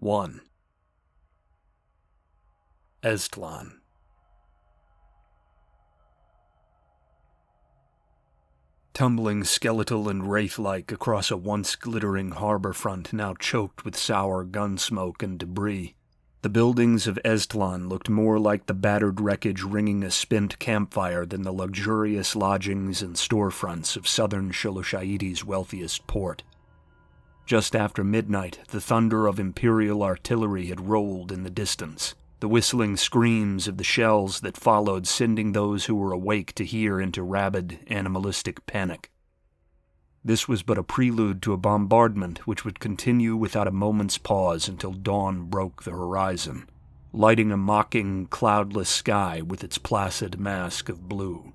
1. Esplan. Tumbling skeletal and wraith-like across a once glittering harbor front now choked with sour gun smoke and debris, the buildings of Esplan looked more like the battered wreckage ringing a spent campfire than the luxurious lodgings and storefronts of southern Sholoshaiiti's wealthiest port. Just after midnight, the thunder of Imperial artillery had rolled in the distance, the whistling screams of the shells that followed sending those who were awake to hear into rabid, animalistic panic. This was but a prelude to a bombardment which would continue without a moment's pause until dawn broke the horizon, lighting a mocking, cloudless sky with its placid mask of blue.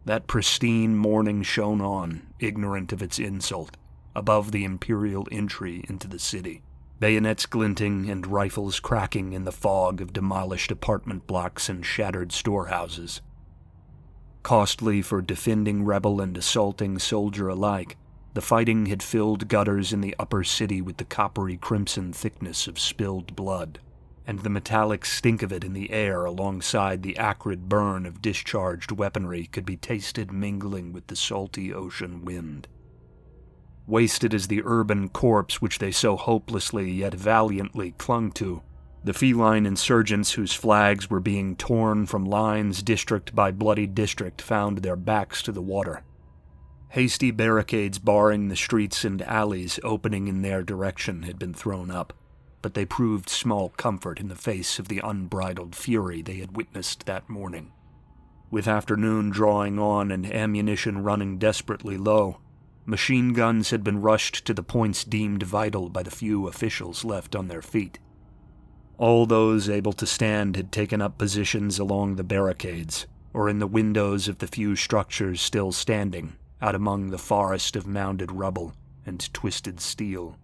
That pristine morning shone on, ignorant of its insult, above the Imperial entry into the city, bayonets glinting and rifles cracking in the fog of demolished apartment blocks and shattered storehouses. Costly for defending rebel and assaulting soldier alike, the fighting had filled gutters in the upper city with the coppery crimson thickness of spilled blood, and the metallic stink of it in the air alongside the acrid burn of discharged weaponry could be tasted mingling with the salty ocean wind. Wasted as the urban corpse which they so hopelessly yet valiantly clung to, the feline insurgents whose flags were being torn from lines district by bloody district found their backs to the water. Hasty barricades barring the streets and alleys opening in their direction had been thrown up, but they proved small comfort in the face of the unbridled fury they had witnessed that morning. With afternoon drawing on and ammunition running desperately low, machine guns had been rushed to the points deemed vital by the few officials left on their feet. All those able to stand had taken up positions along the barricades, or in the windows of the few structures still standing, out among the forest of mounded rubble and twisted steel.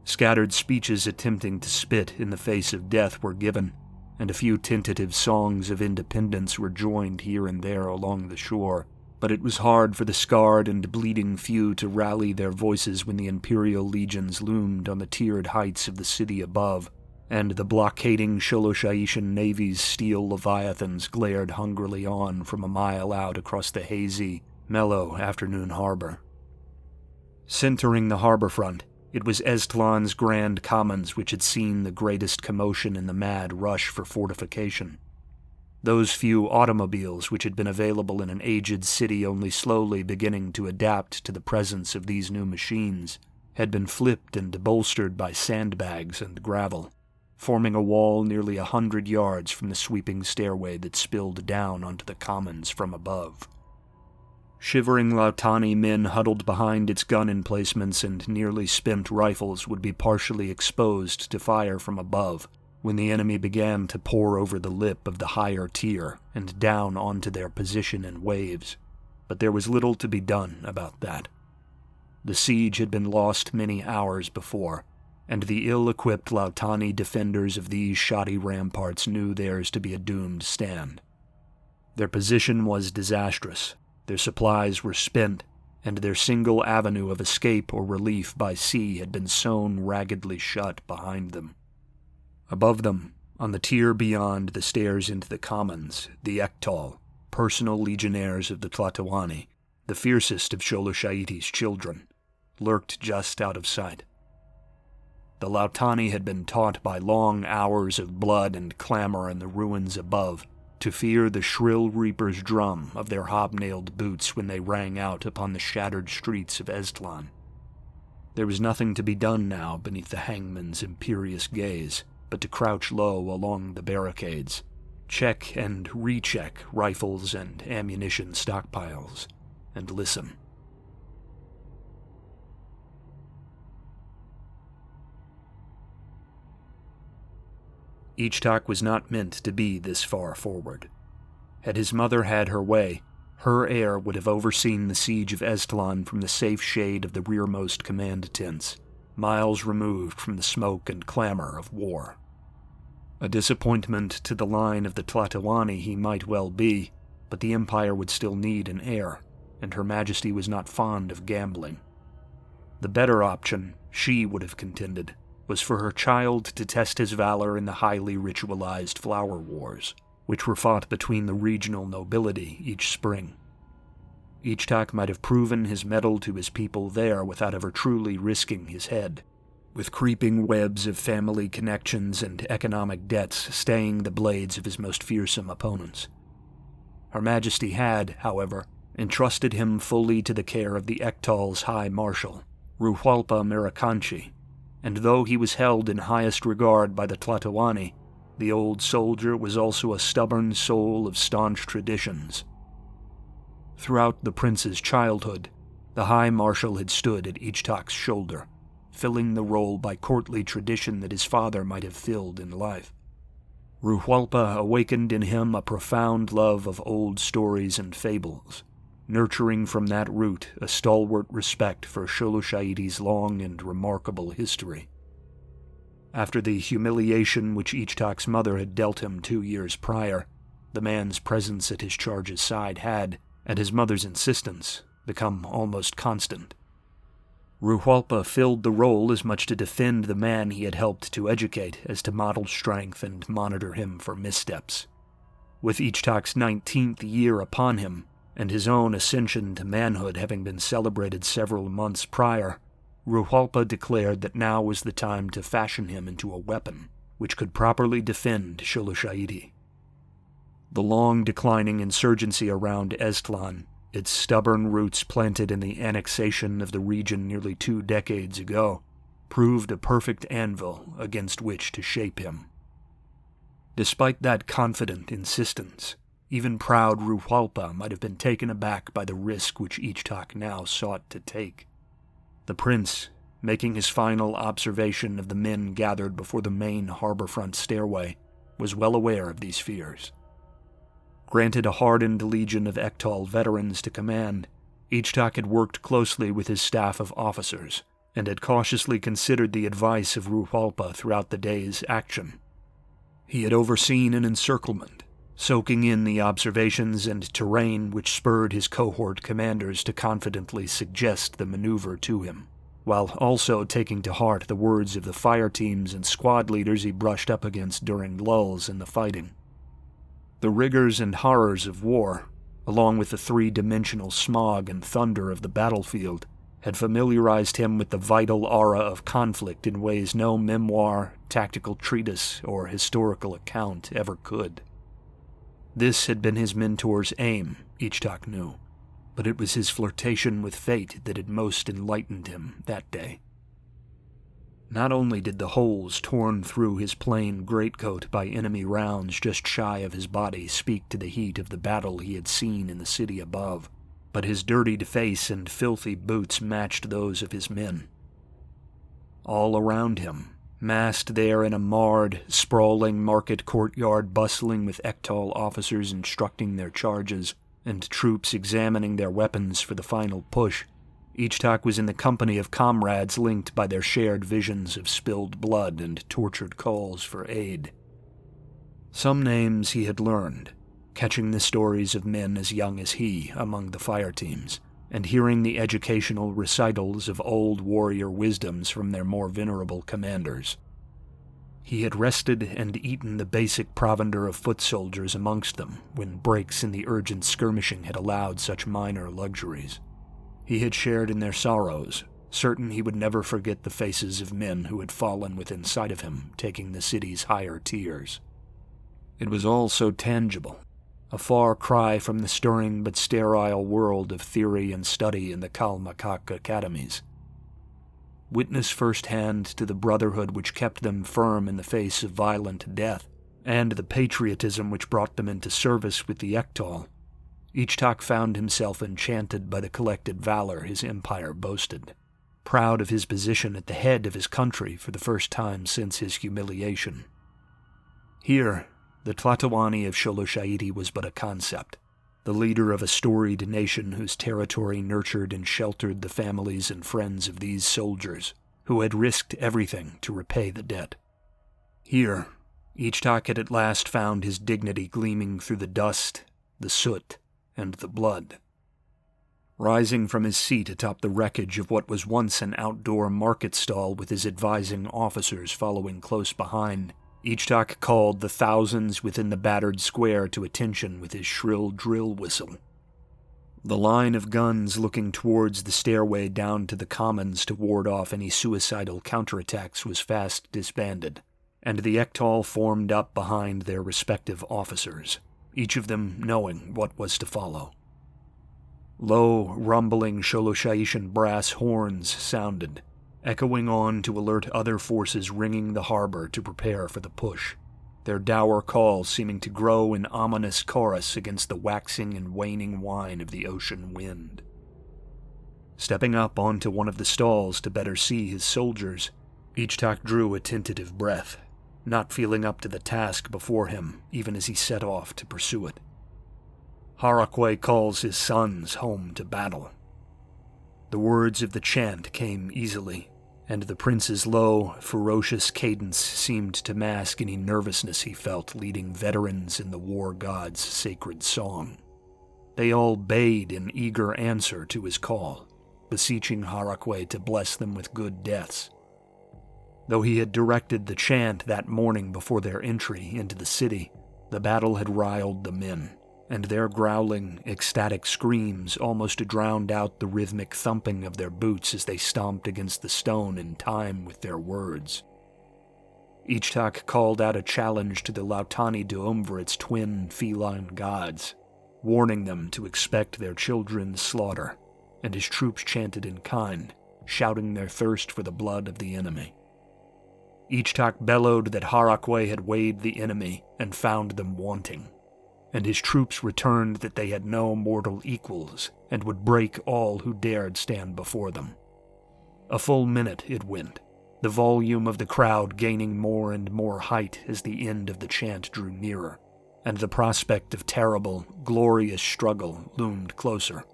Scattered speeches attempting to spit in the face of death were given, and a few tentative songs of independence were joined here and there along the shore, but it was hard for the scarred and bleeding few to rally their voices when the Imperial legions loomed on the tiered heights of the city above, and the blockading Sholoshaiitian navy's steel leviathans glared hungrily on from a mile out across the hazy, mellow afternoon harbor. Centering the harbor front, it was Esplan's grand commons which had seen the greatest commotion in the mad rush for fortification. Those few automobiles which had been available in an aged city only slowly beginning to adapt to the presence of these new machines had been flipped and bolstered by sandbags and gravel, forming a wall nearly 100 yards from the sweeping stairway that spilled down onto the commons from above. Shivering Lautani men huddled behind its gun emplacements and nearly spent rifles would be partially exposed to fire from above when the enemy began to pour over the lip of the higher tier and down onto their position in waves, but there was little to be done about that. The siege had been lost many hours before, and the ill-equipped Lautani defenders of these shoddy ramparts knew theirs to be a doomed stand. Their position was disastrous, their supplies were spent, and their single avenue of escape or relief by sea had been sewn raggedly shut behind them. Above them, on the tier beyond the stairs into the commons, the Ektal, personal legionnaires of the Tlatoani, the fiercest of Sholoshaiiti's children, lurked just out of sight. The Lautani had been taught by long hours of blood and clamor in the ruins above to fear the shrill reaper's drum of their hobnailed boots when they rang out upon the shattered streets of Esplan. There was nothing to be done now beneath the hangman's imperious gaze, but to crouch low along the barricades, check and recheck rifles and ammunition stockpiles, and listen. Ichtak was not meant to be this far forward. Had his mother had her way, her heir would have overseen the siege of Esplan from the safe shade of the rearmost command tents, miles removed from the smoke and clamor of war. A disappointment to the line of the Tlatoani he might well be, but the Empire would still need an heir, and Her Majesty was not fond of gambling. The better option, she would have contended, was for her child to test his valor in the highly ritualized flower wars, which were fought between the regional nobility each spring. Ichtak might have proven his mettle to his people there without ever truly risking his head, with creeping webs of family connections and economic debts staying the blades of his most fearsome opponents. Her Majesty had, however, entrusted him fully to the care of the Ektal's High Marshal, Ruhualpa Mirakanchi, and though he was held in highest regard by the Tlatoani, the old soldier was also a stubborn soul of staunch traditions. Throughout the prince's childhood, the High Marshal had stood at Ichtak's shoulder, filling the role by courtly tradition that his father might have filled in life. Ruhualpa awakened in him a profound love of old stories and fables, nurturing from that root a stalwart respect for Sholushaiti's long and remarkable history. After the humiliation which Ichtak's mother had dealt him 2 years prior, the man's presence at his charge's side had, at his mother's insistence, become almost constant. Ruhualpa filled the role as much to defend the man he had helped to educate as to model strength and monitor him for missteps. With Ichtak's 19th year upon him, and his own ascension to manhood having been celebrated several months prior, Ruhualpa declared that now was the time to fashion him into a weapon which could properly defend Sholushaiti. The long declining insurgency around Esplan, its stubborn roots planted in the annexation of the region nearly 2 decades ago, proved a perfect anvil against which to shape him. Despite that confident insistence, even proud Ruhualpa might have been taken aback by the risk which Ichtak now sought to take. The prince, making his final observation of the men gathered before the main harborfront stairway, was well aware of these fears. Granted a hardened legion of Ektal veterans to command, Ichtak had worked closely with his staff of officers, and had cautiously considered the advice of Ruhualpa throughout the day's action. He had overseen an encirclement, soaking in the observations and terrain which spurred his cohort commanders to confidently suggest the maneuver to him, while also taking to heart the words of the fire teams and squad leaders he brushed up against during lulls in the fighting. The rigors and horrors of war, along with the 3-dimensional smog and thunder of the battlefield, had familiarized him with the vital aura of conflict in ways no memoir, tactical treatise, or historical account ever could. This had been his mentor's aim, Ichtak knew, but it was his flirtation with fate that had most enlightened him that day. Not only did the holes torn through his plain greatcoat by enemy rounds just shy of his body speak to the heat of the battle he had seen in the city above, but his dirtied face and filthy boots matched those of his men. All around him, massed there in a marred, sprawling market courtyard bustling with Ektal officers instructing their charges, and troops examining their weapons for the final push, Ichtak was in the company of comrades linked by their shared visions of spilled blood and tortured calls for aid. Some names he had learned, catching the stories of men as young as he among the fire teams, and hearing the educational recitals of old warrior wisdoms from their more venerable commanders. He had rested and eaten the basic provender of foot soldiers amongst them when breaks in the urgent skirmishing had allowed such minor luxuries. He had shared in their sorrows, certain he would never forget the faces of men who had fallen within sight of him, taking the city's higher tiers. It was all so tangible, a far cry from the stirring but sterile world of theory and study in the Kalmakak academies. Witness firsthand to the brotherhood which kept them firm in the face of violent death, and the patriotism which brought them into service with the Ektal, Ichtak found himself enchanted by the collected valor his empire boasted, proud of his position at the head of his country for the first time since his humiliation. Here, the Tlatoani of Sholushaiti was but a concept, the leader of a storied nation whose territory nurtured and sheltered the families and friends of these soldiers, who had risked everything to repay the debt. Here, Ichtak had at last found his dignity gleaming through the dust, the soot, and the blood. Rising from his seat atop the wreckage of what was once an outdoor market stall with his advising officers following close behind, Ichtak called the thousands within the battered square to attention with his shrill drill whistle. The line of guns looking towards the stairway down to the commons to ward off any suicidal counterattacks was fast disbanded, and the Ektal formed up behind their respective officers, each of them knowing what was to follow. Low, rumbling Sholoshaishan brass horns sounded, echoing on to alert other forces ringing the harbor to prepare for the push, their dour call seeming to grow in ominous chorus against the waxing and waning whine of the ocean wind. Stepping up onto one of the stalls to better see his soldiers, Ichtak drew a tentative breath, not feeling up to the task before him even as he set off to pursue it. Harakwe calls his sons home to battle. The words of the chant came easily, and the prince's low, ferocious cadence seemed to mask any nervousness he felt leading veterans in the war god's sacred song. They all bayed in eager answer to his call, beseeching Harakwe to bless them with good deaths. Though he had directed the chant that morning before their entry into the city, the battle had riled the men, and their growling, ecstatic screams almost drowned out the rhythmic thumping of their boots as they stomped against the stone in time with their words. Ichtak called out a challenge to the Lautani Duumvirit's twin feline gods, warning them to expect their children's slaughter, and his troops chanted in kind, shouting their thirst for the blood of the enemy. Ichtak bellowed that Harakwe had weighed the enemy and found them wanting, and his troops returned that they had no mortal equals and would break all who dared stand before them. A full minute it went, the volume of the crowd gaining more and more height as the end of the chant drew nearer, and the prospect of terrible, glorious struggle loomed closer.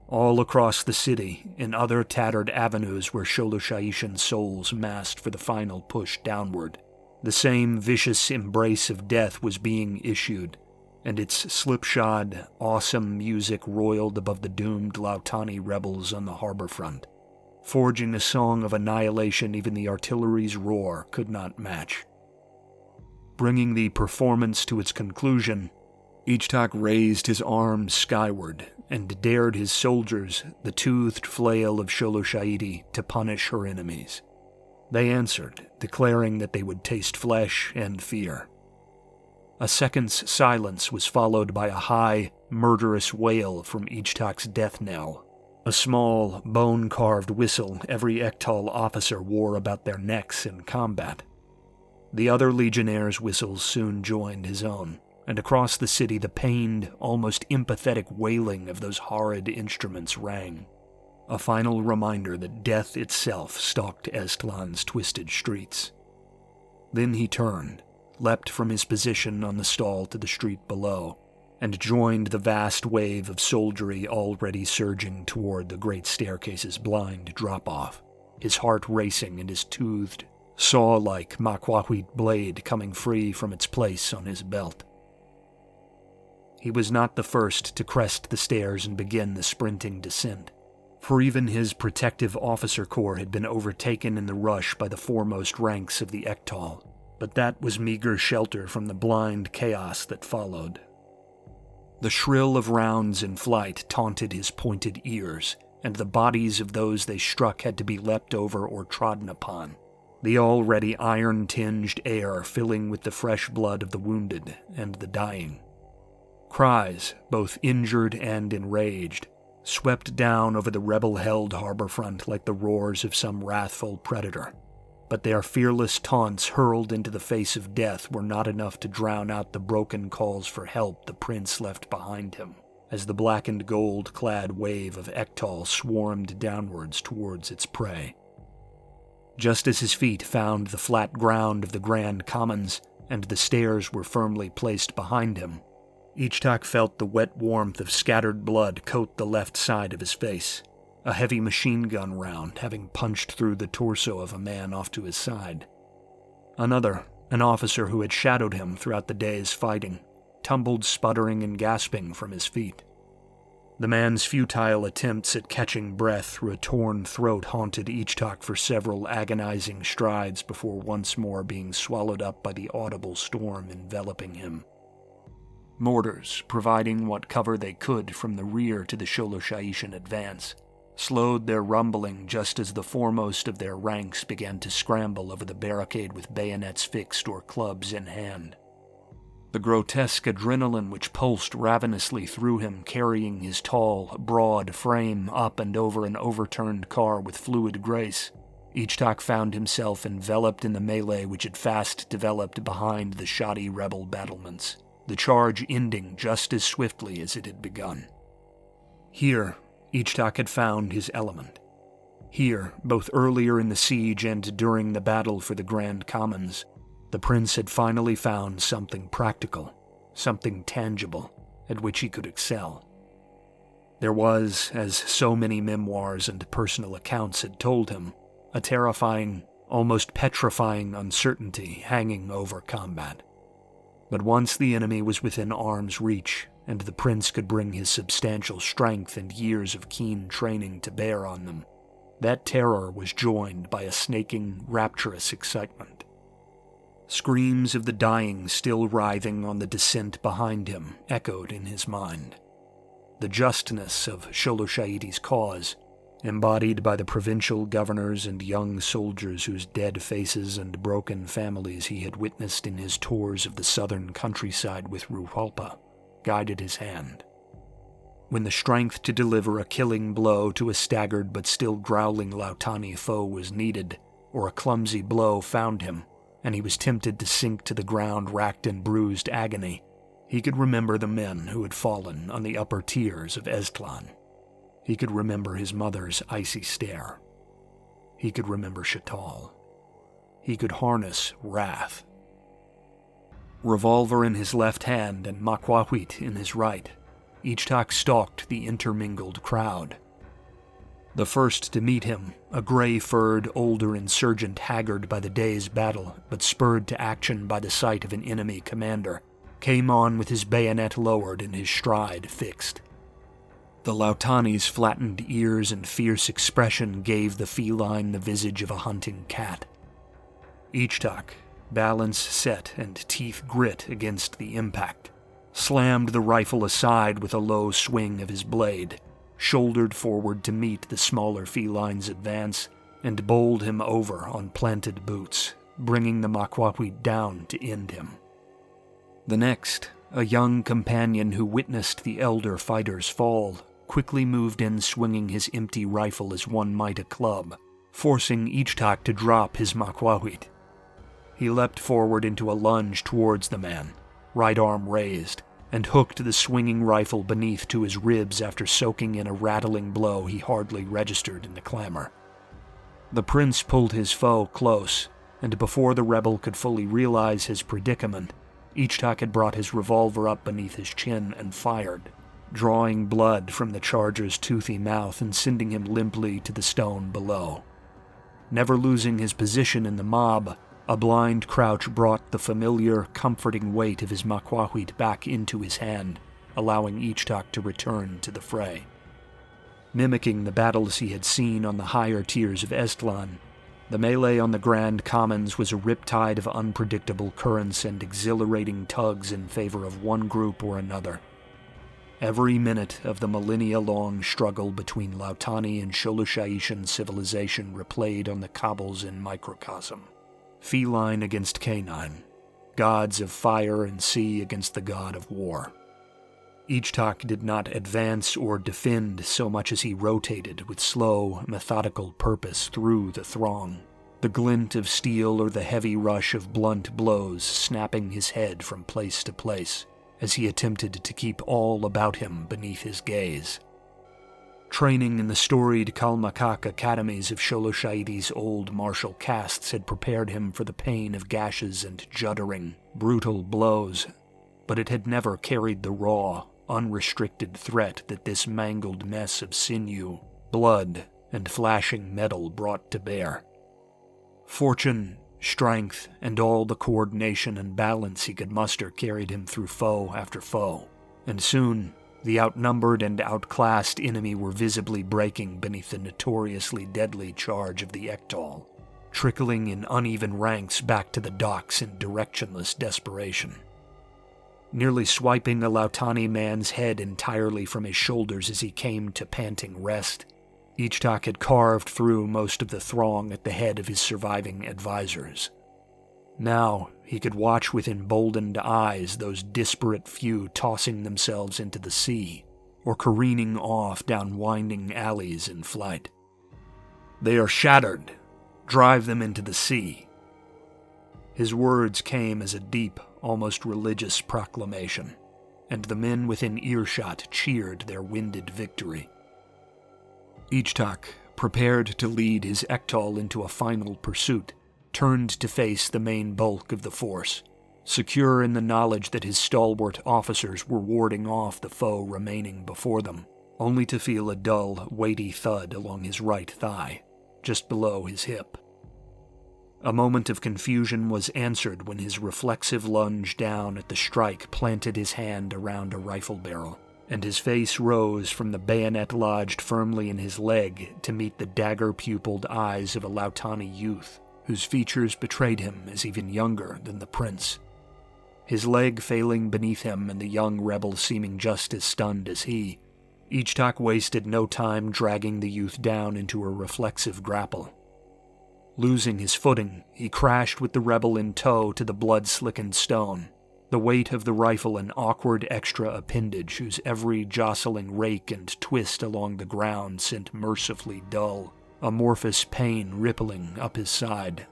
All across the city, in other tattered avenues where Sholoshaishan souls massed for the final push downward, the same vicious embrace of death was being issued, and its slipshod, awesome music roiled above the doomed Lautani rebels on the harbor front, forging a song of annihilation even the artillery's roar could not match. Bringing the performance to its conclusion, Ichtak raised his arms skyward and dared his soldiers, the toothed flail of Sholoshaiti, to punish her enemies. They answered, declaring that they would taste flesh and fear. A second's silence was followed by a high, murderous wail from Ichtak's death knell, a small, bone-carved whistle every Ektal officer wore about their necks in combat. The other legionnaires' whistles soon joined his own, and across the city the pained, almost empathetic wailing of those horrid instruments rang, a final reminder that death itself stalked Esplan's twisted streets. Then he turned, leapt from his position on the stall to the street below, and joined the vast wave of soldiery already surging toward the great staircase's blind drop-off, his heart racing and his toothed, saw-like makwahwit blade coming free from its place on his belt. He was not the first to crest the stairs and begin the sprinting descent, for even his protective officer corps had been overtaken in the rush by the foremost ranks of the Ektal, but that was meager shelter from the blind chaos that followed. The shrill of rounds in flight taunted his pointed ears, and the bodies of those they struck had to be leapt over or trodden upon, the already iron-tinged air filling with the fresh blood of the wounded and the dying. Cries, both injured and enraged, swept down over the rebel-held harbor front like the roars of some wrathful predator, but their fearless taunts hurled into the face of death were not enough to drown out the broken calls for help the prince left behind him, as the blackened gold-clad wave of Ektal swarmed downwards towards its prey. Just as his feet found the flat ground of the Grand Commons and the stairs were firmly placed behind him, Ichtak felt the wet warmth of scattered blood coat the left side of his face, a heavy machine gun round having punched through the torso of a man off to his side. Another, an officer who had shadowed him throughout the day's fighting, tumbled sputtering and gasping from his feet. The man's futile attempts at catching breath through a torn throat haunted Ichtak for several agonizing strides before once more being swallowed up by the audible storm enveloping him. Mortars, providing what cover they could from the rear to the Sholoshaishan advance, slowed their rumbling just as the foremost of their ranks began to scramble over the barricade with bayonets fixed or clubs in hand. The grotesque adrenaline which pulsed ravenously through him, carrying his tall, broad frame up and over an overturned car with fluid grace, Ichtak found himself enveloped in the melee which had fast developed behind the shoddy rebel battlements, the charge ending just as swiftly as it had begun. Here, Ichtak had found his element. Here, both earlier in the siege and during the battle for the Grand Commons, the prince had finally found something practical, something tangible, at which he could excel. There was, as so many memoirs and personal accounts had told him, a terrifying, almost petrifying uncertainty hanging over combat. But once the enemy was within arm's reach, and the prince could bring his substantial strength and years of keen training to bear on them, that terror was joined by a snaking, rapturous excitement. Screams of the dying still writhing on the descent behind him echoed in his mind. The justness of Sholoshaiti's cause, embodied by the provincial governors and young soldiers whose dead faces and broken families he had witnessed in his tours of the southern countryside with Ruhalpa, guided his hand. When the strength to deliver a killing blow to a staggered but still growling Lautani foe was needed, or a clumsy blow found him, and he was tempted to sink to the ground racked in bruised agony, he could remember the men who had fallen on the upper tiers of Esplan. He could remember his mother's icy stare. He could remember Shatal. He could harness wrath. Revolver in his left hand and makwahwit in his right, Ichtak stalked the intermingled crowd. The first to meet him, a gray-furred, older insurgent haggard by the day's battle, but spurred to action by the sight of an enemy commander, came on with his bayonet lowered and his stride fixed. The Lautani's flattened ears and fierce expression gave the feline the visage of a hunting cat. Ichtak, balance set and teeth grit against the impact, slammed the rifle aside with a low swing of his blade, shouldered forward to meet the smaller feline's advance, and bowled him over on planted boots, bringing the makwahwit down to end him. The next, a young companion who witnessed the elder fighter's fall, quickly moved in swinging his empty rifle as one might a club, forcing Ichtak to drop his makwahwit. He leapt forward into a lunge towards the man, right arm raised, and hooked the swinging rifle beneath to his ribs after soaking in a rattling blow he hardly registered in the clamor. The prince pulled his foe close, and before the rebel could fully realize his predicament, Ichtak had brought his revolver up beneath his chin and fired, drawing blood from the charger's toothy mouth and sending him limply to the stone below. Never losing his position in the mob, a blind crouch brought the familiar, comforting weight of his makwahwit back into his hand, allowing Ichtak to return to the fray. Mimicking the battles he had seen on the higher tiers of Esplan, the melee on the Grand Commons was a riptide of unpredictable currents and exhilarating tugs in favor of one group or another. Every minute of the millennia-long struggle between Lautani and Sholoshaishan civilization replayed on the cobbles in microcosm. Feline against canine, gods of fire and sea against the god of war. Ichtak did not advance or defend so much as he rotated with slow, methodical purpose through the throng, the glint of steel or the heavy rush of blunt blows snapping his head from place to place as he attempted to keep all about him beneath his gaze. Training in the storied Kalmakak academies of Sholoshaiti's old martial castes had prepared him for the pain of gashes and juddering, brutal blows, but it had never carried the raw, unrestricted threat that this mangled mess of sinew, blood, and flashing metal brought to bear. Fortune, strength, and all the coordination and balance he could muster carried him through foe after foe, and soon The outnumbered and outclassed enemy were visibly breaking beneath the notoriously deadly charge of the Ektal, trickling in uneven ranks back to the docks in directionless desperation. Nearly swiping a Lautani man's head entirely from his shoulders as he came to panting rest, Ichtak had carved through most of the throng at the head of his surviving advisors. Now he could watch with emboldened eyes those disparate few tossing themselves into the sea, or careening off down winding alleys in flight. "They are shattered. Drive them into the sea." His words came as a deep, almost religious proclamation, and the men within earshot cheered their winded victory. Ichtak, prepared to lead his Ektal into a final pursuit, turned to face the main bulk of the force, secure in the knowledge that his stalwart officers were warding off the foe remaining before them, only to feel a dull, weighty thud along his right thigh, just below his hip. A moment of confusion was answered when his reflexive lunge down at the strike planted his hand around a rifle barrel, and his face rose from the bayonet lodged firmly in his leg to meet the dagger-pupiled eyes of a Lautani youth, whose features betrayed him as even younger than the prince. His leg failing beneath him and the young rebel seeming just as stunned as he, Ichtak wasted no time dragging the youth down into a reflexive grapple. Losing his footing, he crashed with the rebel in tow to the blood-slickened stone, the weight of the rifle an awkward extra appendage whose every jostling rake and twist along the ground sent mercifully dull, amorphous pain rippling up his side.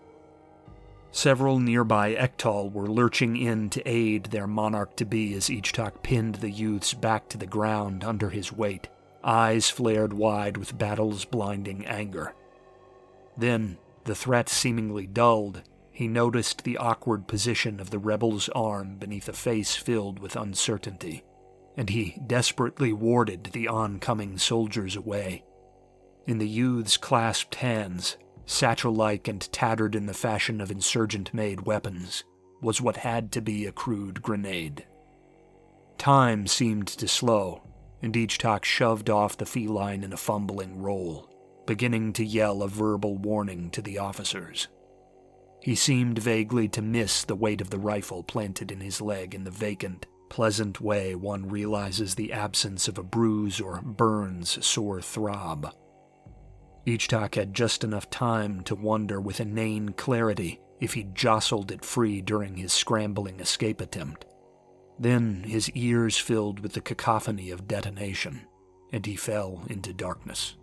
Several nearby Ektal were lurching in to aid their monarch-to-be as Ichtak pinned the youths back to the ground under his weight, eyes flared wide with battle's blinding anger. Then, the threat seemingly dulled, he noticed the awkward position of the rebel's arm beneath a face filled with uncertainty, and he desperately warded the oncoming soldiers away. In the youth's clasped hands, satchel-like and tattered in the fashion of insurgent-made weapons, was what had to be a crude grenade. Time seemed to slow, and Ichtak shoved off the feline in a fumbling roll, beginning to yell a verbal warning to the officers. He seemed vaguely to miss the weight of the rifle planted in his leg in the vacant, pleasant way one realizes the absence of a bruise or burn's sore throb. Ichtak had just enough time to wonder with inane clarity if he'd jostled it free during his scrambling escape attempt. Then his ears filled with the cacophony of detonation, and he fell into darkness.